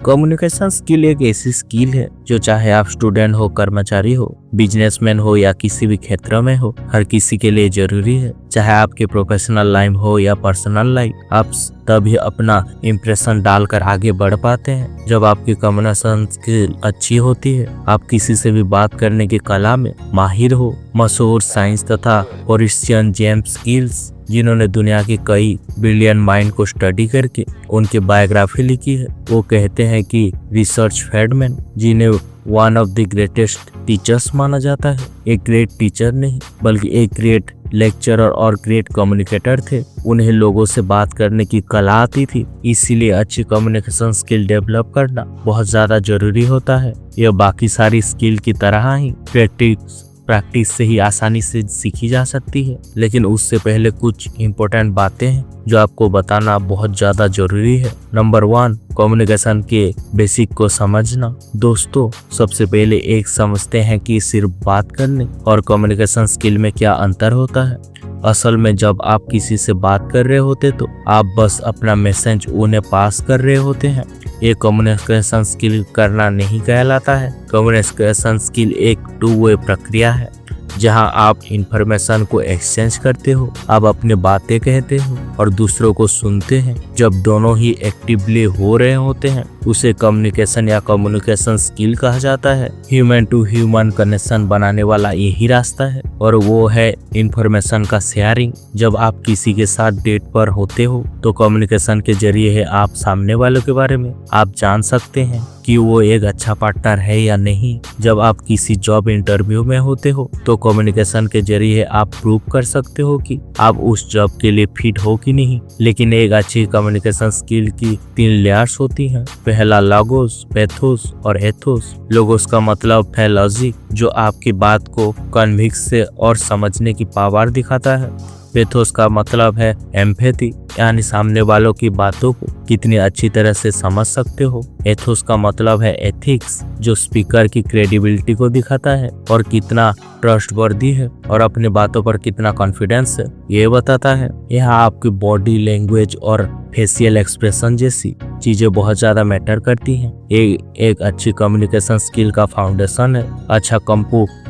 Communication skill एक ऐसी skill है जो चाहे आप स्टूडेंट हो, कर्मचारी हो, बिजनेसमैन हो या किसी भी क्षेत्र में हो, हर किसी के लिए जरूरी है। चाहे आपके प्रोफेशनल लाइफ हो या पर्सनल लाइफ, आप तभी अपना इम्प्रेशन डालकर आगे बढ़ पाते हैं जब आपकी कम्युनिकेशन स्किल अच्छी होती है। आप किसी से भी बात करने की कला में माहिर हो। मशहूर साइंस तथा ओरिशियन जेम्स स्किल्स, जिन्होंने दुनिया की कई बिलियन माइंड को स्टडी करके उनकी बायोग्राफी लिखी है, वो कहते हैं कि रिसर्च फेडमैन, जिन्हें one of the greatest teachers माना जाता है, एक ग्रेट टीचर नहीं बल्कि एक ग्रेट लेक्चरर और ग्रेट कम्युनिकेटर थे। उन्हें लोगों से बात करने की कला आती थी, इसीलिए अच्छी कम्युनिकेशन स्किल डेवलप करना बहुत ज्यादा जरूरी होता है। यह बाकी सारी स्किल की तरह ही प्रैक्टिस से ही आसानी से सीखी जा सकती है, लेकिन उससे पहले कुछ इम्पोर्टेंट बातें हैं जो आपको बताना बहुत ज्यादा जरूरी है। नंबर 1, कम्युनिकेशन के बेसिक को समझना। दोस्तों, सबसे पहले एक समझते हैं कि सिर्फ बात करने और कम्युनिकेशन स्किल में क्या अंतर होता है। असल में जब आप किसी से बात कर रहे होते तो आप बस अपना मैसेज उन्हें पास कर रहे होते हैं। ये कम्युनिकेशन स्किल करना नहीं कहलाता है। कम्युनिकेशन स्किल एक 2 वे प्रक्रिया है जहां आप इंफॉर्मेशन को एक्सचेंज करते हो, आप अपनी बातें कहते हो और दूसरों को सुनते हैं। जब दोनों ही एक्टिवली हो रहे होते हैं उसे कम्युनिकेशन या कम्युनिकेशन स्किल कहा जाता है। ह्यूमन टू ह्यूमन कनेक्शन बनाने वाला यही रास्ता है और वो है इंफॉर्मेशन का शेयरिंग। जब आप किसी के साथ डेट पर होते हो तो कम्युनिकेशन के जरिए है आप सामने वालों के बारे में आप जान सकते हैं कि वो एक अच्छा पार्टनर है या नहीं। जब आप किसी जॉब इंटरव्यू में होते हो तो कम्युनिकेशन के जरिए आप प्रूव कर सकते हो कि आप उस जॉब के लिए फिट हो कि नहीं। लेकिन एक अच्छी कम्युनिकेशन स्किल की 3 लेयर्स होती हैं। पहला लोगोस, पैथोस और एथोस। लोगोस का मतलब है लॉजिक, जो आपकी बात को कन्विक्स से और समझने की पावर दिखाता है। पैथोस का मतलब है एम्पैथी, यानी सामने वालों की बातों को कितनी अच्छी तरह से समझ सकते हो। एथोस का मतलब है एथिक्स, जो स्पीकर की क्रेडिबिलिटी को दिखाता है और कितना ट्रस्टवर्दी है और अपनी बातों पर कितना कॉन्फिडेंस है ये बताता है। यहाँ आपकी बॉडी लैंग्वेज और फेशियल एक्सप्रेशन जैसी चीजें बहुत ज्यादा मैटर करती हैं। एक अच्छी कम्युनिकेशन स्किल का फाउंडेशन है।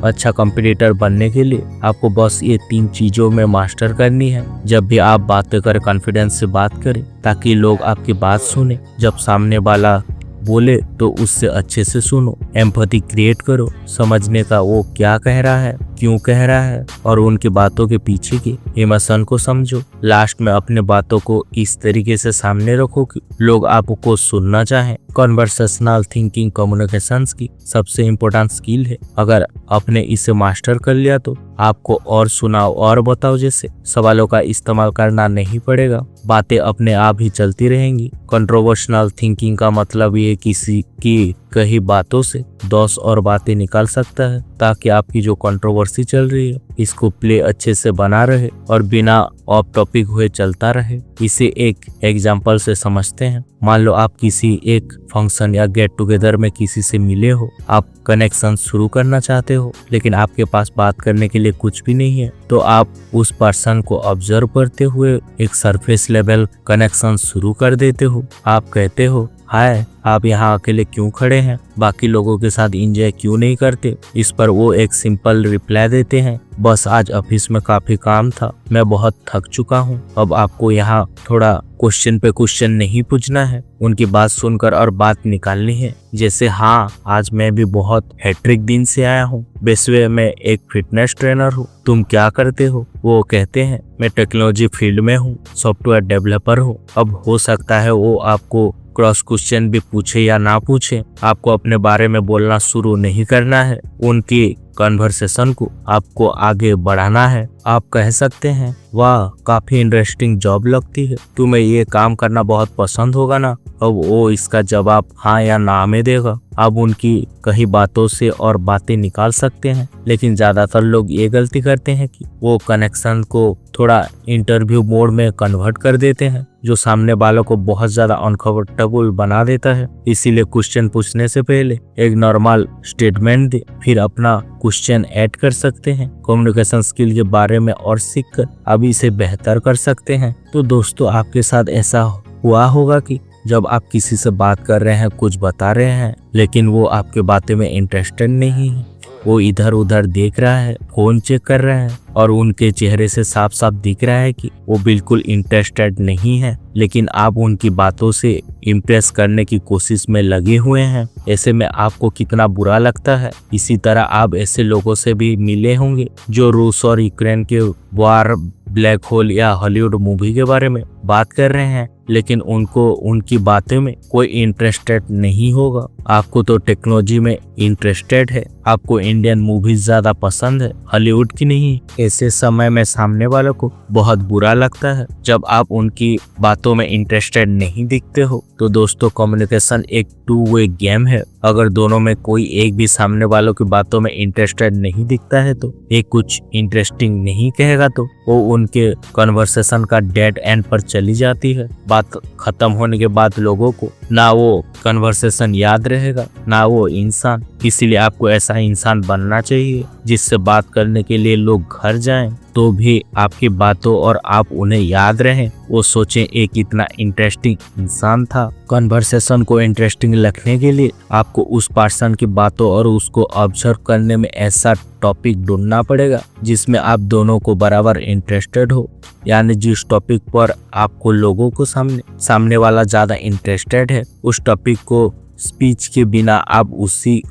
अच्छा कंपटीटर बनने के लिए आपको बस ये 3 चीजों में मास्टर करनी है। जब भी आप बातें करें, कॉन्फिडेंस से बात करें ताकि लोग आपकी बात सुने। जब सामने वाला बोले तो उससे अच्छे से सुनो। एम्पैथी क्रिएट करो, समझने का वो क्या कह रहा है, क्यों कह रहा है और उनकी बातों के पीछे के इमोशन को समझो। लास्ट में अपने बातों को इस तरीके से सामने रखो कि लोग आपको सुनना चाहें। कन्वर्सेशनल थिंकिंग कम्युनिकेशन की सबसे इम्पोर्टेंट स्किल है। अगर आपने इसे मास्टर कर लिया तो आपको और सुनाओ और बताओ जैसे सवालों का इस्तेमाल करना नहीं पड़ेगा, बातें अपने आप ही चलती रहेंगी। कंट्रोवर्शनल थिंकिंग का मतलब ये किसी की कई बातों से 10 और बातें निकाल सकता है ताकि आपकी जो कंट्रोवर्सी चल रही है इसको प्ले अच्छे से बना रहे और बिना ऑफ टॉपिक हुए चलता रहे। इसे एक एग्जांपल से समझते हैं। मान लो आप किसी एक फंक्शन या गेट टुगेदर में किसी से मिले हो, आप कनेक्शन शुरू करना चाहते हो लेकिन आपके पास बात करने के लिए कुछ भी नहीं है, तो आप उस पर्सन को ऑब्जर्व करते हुए एक सरफेस लेवल कनेक्शन शुरू कर देते हो। आप कहते हो, हाय, आप यहाँ अकेले क्यों खड़े हैं, बाकी लोगों के साथ एंजॉय क्यों नहीं करते। इस पर वो एक सिंपल रिप्लाई देते हैं, बस आज ऑफिस में काफी काम था, मैं बहुत थक चुका हूँ। अब आपको यहाँ थोड़ा क्वेश्चन पे क्वेश्चन नहीं पूछना है, उनकी बात सुनकर और बात निकालनी है। जैसे, हाँ, आज मैं भी बहुत हैट्रिक दिन से आया हूँ, वैसे मैं एक फिटनेस ट्रेनर हूँ, तुम क्या करते हो। वो कहते हैं, मैं टेक्नोलॉजी फील्ड में हूँ, सॉफ्टवेयर डेवलपर हूँ। अब हो सकता है वो आपको क्रॉस क्वेश्चन भी पूछे या ना पूछे, आपको अपने बारे में बोलना शुरू नहीं करना है, उनकी कन्वर्सेशन को आपको आगे बढ़ाना है। आप कह सकते हैं, वाह, काफी इंटरेस्टिंग जॉब लगती है, तुम्हें ये काम करना बहुत पसंद होगा ना। अब वो इसका जवाब हाँ या ना में देगा। आप उनकी कई बातों से और बातें निकाल सकते हैं, लेकिन ज्यादातर लोग ये गलती करते हैं कि वो कनेक्शन को थोड़ा इंटरव्यू मोड में कन्वर्ट कर देते हैं, जो सामने वालों को बहुत ज्यादा अनकंफर्टेबल बना देता है। इसीलिए क्वेश्चन पूछने से पहले एक नॉर्मल स्टेटमेंट दे, फिर अपना क्वेश्चन ऐड कर सकते हैं। कम्युनिकेशन स्किल के बारे में और सीखकर आप इसे बेहतर कर सकते हैं। तो दोस्तों, आपके साथ ऐसा हुआ होगा कि जब आप किसी से बात कर रहे हैं, कुछ बता रहे हैं, लेकिन वो आपके बातें में इंटरेस्टेड नहीं है, वो इधर उधर देख रहा है, फोन चेक कर रहा है और उनके चेहरे से साफ साफ दिख रहा है कि वो बिल्कुल इंटरेस्टेड नहीं है, लेकिन आप उनकी बातों से इम्प्रेस करने की कोशिश में लगे हुए हैं। ऐसे में आपको कितना बुरा लगता है। इसी तरह आप ऐसे लोगों से भी मिले होंगे जो रूस और यूक्रेन के वार, ब्लैक होल या हॉलीवुड मूवी के बारे में बात कर रहे हैं, लेकिन उनको उनकी बातें में कोई इंटरेस्टेड नहीं होगा। आपको तो टेक्नोलॉजी में इंटरेस्टेड है, आपको इंडियन मूवीज ज्यादा पसंद है, हॉलीवुड की नहीं। ऐसे समय में सामने वालों को बहुत बुरा लगता है जब आप उनकी बातों में इंटरेस्टेड नहीं दिखते हो। तो दोस्तों, कम्युनिकेशन एक टू वे गेम है। अगर दोनों में कोई एक भी सामने वालों की बातों में इंटरेस्टेड नहीं दिखता है तो एक कुछ इंटरेस्टिंग नहीं कहेगा तो वो उनके कन्वर्सेशन का डेड एंड पर चली जाती है। बात खत्म होने के बाद लोगों को ना वो कन्वर्सेशन याद रहेगा ना वो इंसान। इसीलिए आपको ऐसा इंसान बनना चाहिए जिससे बात करने के लिए लोग घर जाएं तो भी आपकी बातों और आप उन्हें याद रहें, वो सोचें एक इतना इंटरेस्टिंग इंसान था। कन्वर्सेशन को इंटरेस्टिंग रखने के लिए आपको उस पर्सन की बातों और उसको ऑब्जर्व करने में ऐसा टॉपिक ढूंढना पड़ेगा जिसमें आप दोनों को बराबर इंटरेस्टेड हो, यानी जिस टॉपिक पर आपको लोगों को सामने वाला ज्यादा इंटरेस्टेड है उस टॉपिक को स्पीच के बिना आप उसी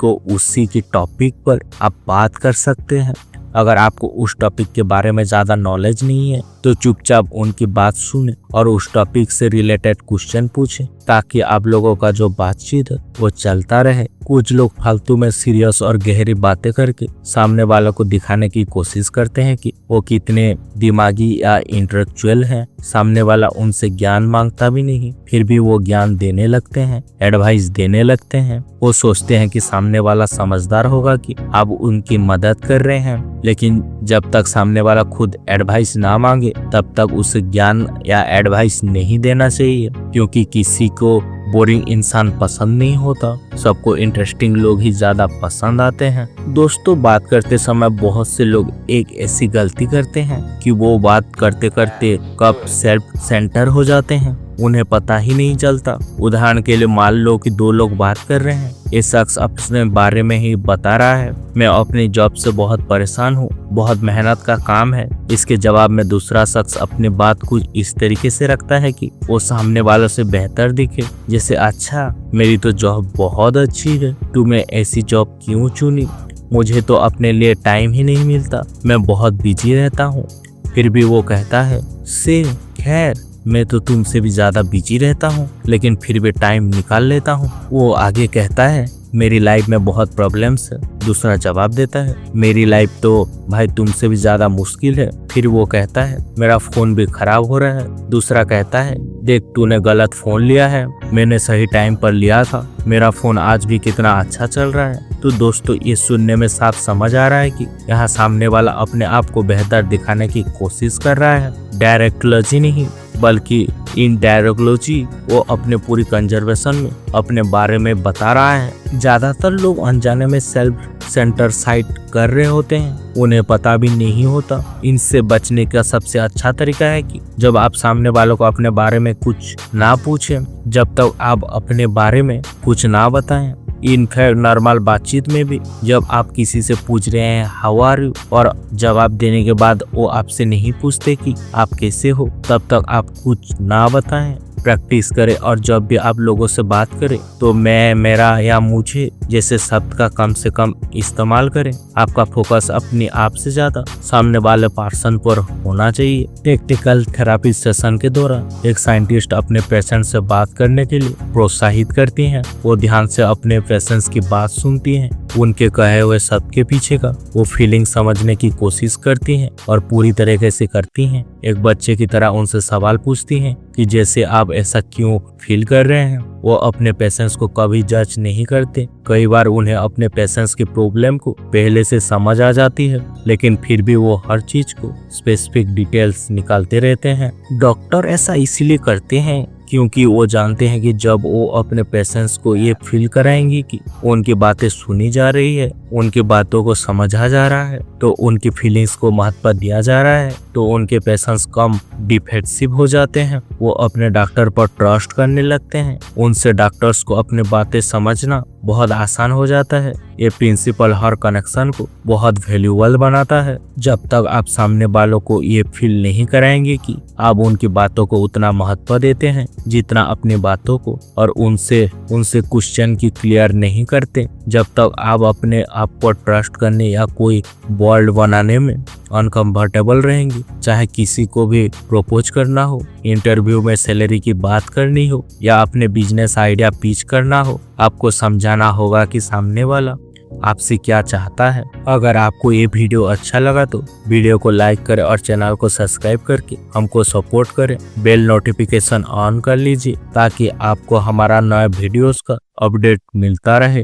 की टॉपिक पर आप बात कर सकते हैं। अगर आपको उस टॉपिक के बारे में ज्यादा नॉलेज नहीं है तो चुपचाप उनकी बात सुने और उस टॉपिक से रिलेटेड क्वेश्चन पूछें ताकि आप लोगों का जो बातचीत है वो चलता रहे। कुछ लोग फालतू में सीरियस और गहरी बातें करके सामने वालों को दिखाने की कोशिश करते हैं कि वो कितने दिमागी या इंटेलेक्चुअल हैं। सामने वाला उनसे ज्ञान मांगता भी नहीं, फिर भी वो ज्ञान देने लगते हैं, एडवाइस देने लगते हैं। वो सोचते हैं कि सामने वाला समझदार होगा कि आप उनकी मदद कर रहे हैं, लेकिन जब तक सामने वाला खुद एडवाइस ना मांगे तब तक उसे ज्ञान या एडवाइस नहीं देना चाहिए, क्योंकि किसी को बोरिंग इंसान पसंद नहीं होता, सबको इंटरेस्टिंग लोग ही ज्यादा पसंद आते हैं। दोस्तों, बात करते समय बहुत से लोग एक ऐसी गलती करते हैं कि वो बात करते करते कब सेल्फ सेंटर हो जाते हैं, उन्हें पता ही नहीं चलता। उदाहरण के लिए मान लो कि दो लोग बात कर रहे हैं, ये शख्स अपने बारे में ही बता रहा है, मैं अपनी जॉब से बहुत परेशान हूँ, बहुत मेहनत का काम है। इसके जवाब में दूसरा शख्स अपनी बात कुछ इस तरीके से रखता है कि वो सामने वालों से बेहतर दिखे, जैसे अच्छा मेरी तो जॉब बहुत अच्छी है, तुम्हें ऐसी जॉब क्यों चुनी, मुझे तो अपने लिए टाइम ही नहीं मिलता, मैं बहुत बिजी रहता हूँ। फिर भी वो कहता है से खैर मैं तो तुमसे भी ज्यादा बिजी रहता हूँ, लेकिन फिर भी टाइम निकाल लेता हूँ। वो आगे कहता है मेरी लाइफ में बहुत प्रॉब्लम्स है। दूसरा जवाब देता है मेरी लाइफ तो भाई तुमसे भी ज्यादा मुश्किल है। फिर वो कहता है मेरा फोन भी खराब हो रहा है। दूसरा कहता है देख तूने गलत फोन लिया है, मैंने सही टाइम पर लिया था, मेरा फोन आज भी कितना अच्छा चल रहा है। तो दोस्तों, ये सुनने में साफ समझ आ रहा है कि यहाँ सामने वाला अपने आप को बेहतर दिखाने की कोशिश कर रहा है। डायरेक्टोलॉजी नहीं बल्कि इनडायरेक्टोलॉजी वो अपने पूरी कंजर्वेशन में अपने बारे में बता रहा है। ज्यादातर लोग अनजाने में सेल्फ सेंटर साइट कर रहे होते हैं, उन्हें पता भी नहीं होता। इनसे बचने का सबसे अच्छा तरीका है कि जब आप सामने वालों को अपने बारे में कुछ ना पूछें, जब तक आप अपने बारे में कुछ ना बताएं। इनफैक्ट नॉर्मल बातचीत में भी जब आप किसी से पूछ रहे हैं हाउ आर यू और जवाब देने के बाद वो आपसे नहीं पूछते कि आप कैसे हो, तब तक आप कुछ ना बताएं। प्रैक्टिस करें और जब भी आप लोगों से बात करें तो मैं, मेरा या मुझे जैसे शब्द का कम से कम इस्तेमाल करें। आपका फोकस अपने आप से ज्यादा सामने वाले पर्सन पर होना चाहिए। टेक्निकल थेरेपी सेशन के दौरान एक साइंटिस्ट अपने पेशेंट से बात करने के लिए प्रोत्साहित करती हैं। वो ध्यान से अपने पेशेंट्स की बात सुनती हैं, उनके कहे हुए शब्द के पीछे का वो फीलिंग समझने की कोशिश करती हैं और पूरी तरीके से करती हैं। एक बच्चे की तरह उनसे सवाल पूछती हैं कि जैसे आप ऐसा क्यों फील कर रहे हैं। वो अपने पेशेंट्स को कभी जज नहीं करते। कई बार उन्हें अपने पेशेंट्स की प्रॉब्लम को पहले से समझ आ जाती है, लेकिन फिर भी वो हर चीज को स्पेसिफिक डिटेल्स निकालते रहते हैं। डॉक्टर ऐसा इसीलिए करते हैं क्योंकि वो जानते हैं कि जब वो अपने पेशेंट्स को ये फील कराएंगी कि उनकी बातें सुनी जा रही है, उनकी बातों को समझा जा रहा है, तो उनकी फीलिंग्स को महत्व दिया जा रहा है, तो उनके पेशेंट्स कम डिफेंसिव हो जाते हैं। वो अपने डॉक्टर पर ट्रस्ट करने लगते हैं। उनसे डॉक्टर्स को अपनी बातें समझना बहुत आसान हो जाता है। ये प्रिंसिपल हर कनेक्शन को बहुत वैल्यूएबल बनाता है। जब तक आप सामने वालों को ये फील नहीं कराएंगे कि आप उनकी बातों को उतना महत्व देते हैं जितना अपनी बातों को, और उनसे क्वेश्चन की क्लियर नहीं करते, जब तक आप अपने आप को ट्रस्ट करने या कोई वर्ल्ड बनाने में अनकंफर्टेबल रहेंगे। चाहे किसी को भी प्रपोज करना हो, इंटरव्यू में सैलरी की बात करनी हो, या अपने बिजनेस आइडिया पिच करना हो, आपको समझाना होगा कि सामने वाला आपसे क्या चाहता है। अगर आपको ये वीडियो अच्छा लगा तो वीडियो को लाइक करें और चैनल को सब्सक्राइब करके हमको सपोर्ट करें। बेल नोटिफिकेशन ऑन कर लीजिए ताकि आपको हमारा नया वीडियोस का अपडेट मिलता रहे।